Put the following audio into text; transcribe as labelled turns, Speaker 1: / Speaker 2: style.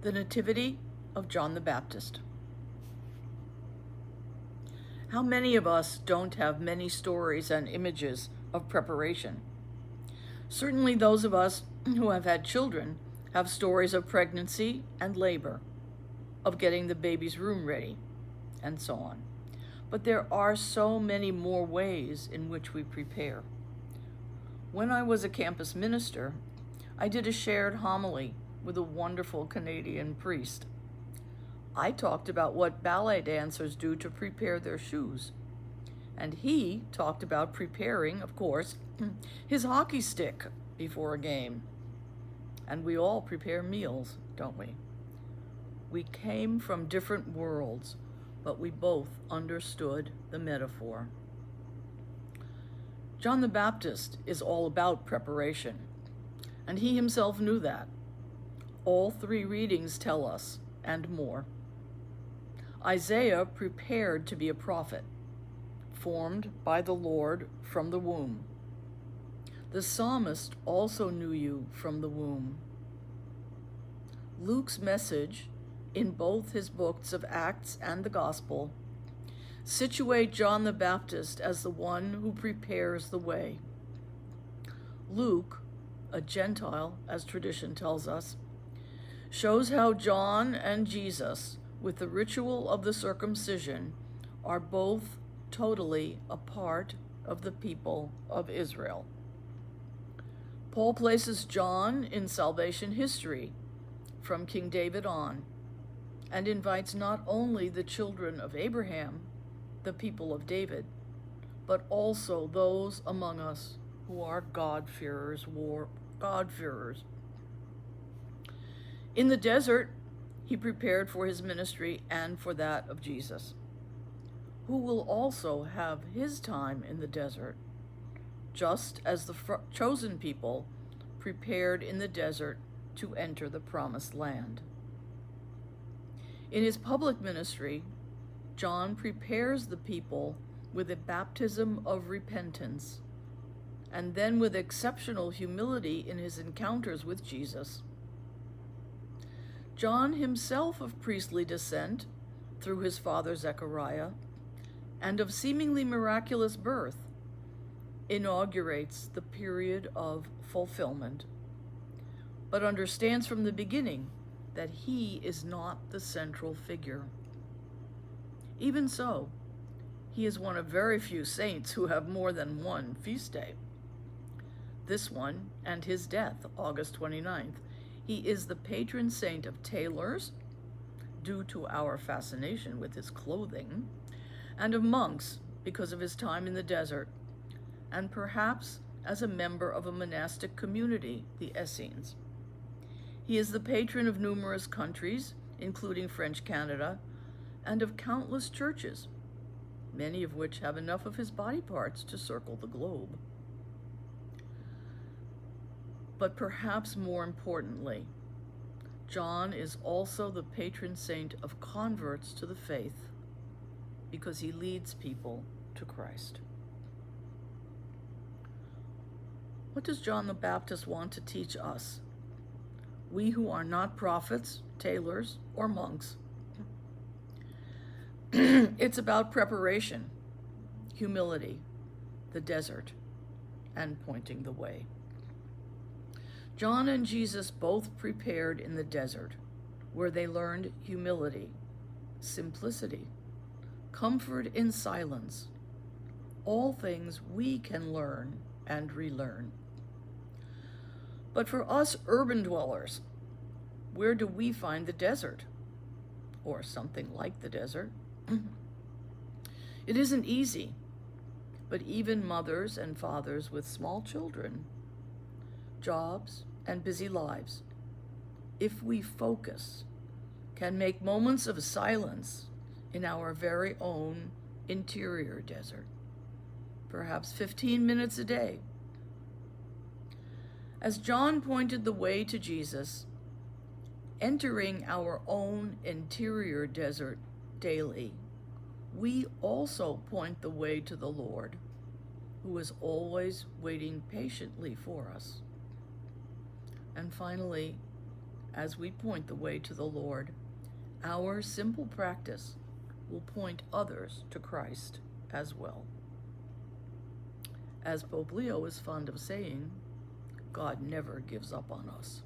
Speaker 1: The Nativity of John the Baptist. How many of us don't have many stories and images of preparation? Certainly those of us who have had children have stories of pregnancy and labor, of getting the baby's room ready, and so on. But there are so many more ways in which we prepare. When I was a campus minister, I did a shared homily with a wonderful Canadian priest. I talked about what ballet dancers do to prepare their shoes. And he talked about preparing, of course, his hockey stick before a game. And we all prepare meals, don't we? We came from different worlds, but we both understood the metaphor. John the Baptist is all about preparation, and he himself knew that. All three readings tell us, and more. Isaiah prepared to be a prophet, formed by the Lord from the womb. The psalmist also knew you from the womb. Luke's message, in both his books of Acts and the Gospel, situate John the Baptist as the one who prepares the way. Luke, a Gentile, as tradition tells us, shows how John and Jesus, with the ritual of the circumcision, are both totally a part of the people of Israel. Paul places John in salvation history from King David on, and invites not only the children of Abraham, the people of David, but also those among us who are God-fearers. In the desert, he prepared for his ministry and for that of Jesus, who will also have his time in the desert, just as the chosen people prepared in the desert to enter the promised land. In his public ministry, John prepares the people with a baptism of repentance, and then with exceptional humility in his encounters with Jesus. John, himself of priestly descent through his father Zechariah, and of seemingly miraculous birth, inaugurates the period of fulfillment, but understands from the beginning that he is not the central figure. Even so, he is one of very few saints who have more than one feast day. This one and his death, August 29th, he is the patron saint of tailors, due to our fascination with his clothing, and of monks because of his time in the desert, and perhaps as a member of a monastic community, the Essenes. He is the patron of numerous countries, including French Canada, and of countless churches, many of which have enough of his body parts to circle the globe. But perhaps more importantly, John is also the patron saint of converts to the faith, because he leads people to Christ. What does John the Baptist want to teach us? We who are not prophets, tailors, or monks. It's about preparation, humility, the desert, and pointing the way. John and Jesus both prepared in the desert, where they learned humility, simplicity, comfort in silence, all things we can learn and relearn. But for us urban dwellers, where do we find the desert? Or something like the desert? It isn't easy, but even mothers and fathers with small children, jobs, and busy lives, if we focus, can make moments of silence in our very own interior desert, perhaps 15 minutes a day. As John pointed the way to Jesus, entering our own interior desert daily, we also point the way to the Lord, who is always waiting patiently for us. And finally, as we point the way to the Lord, our simple practice will point others to Christ as well. As Pope Leo is fond of saying, God never gives up on us.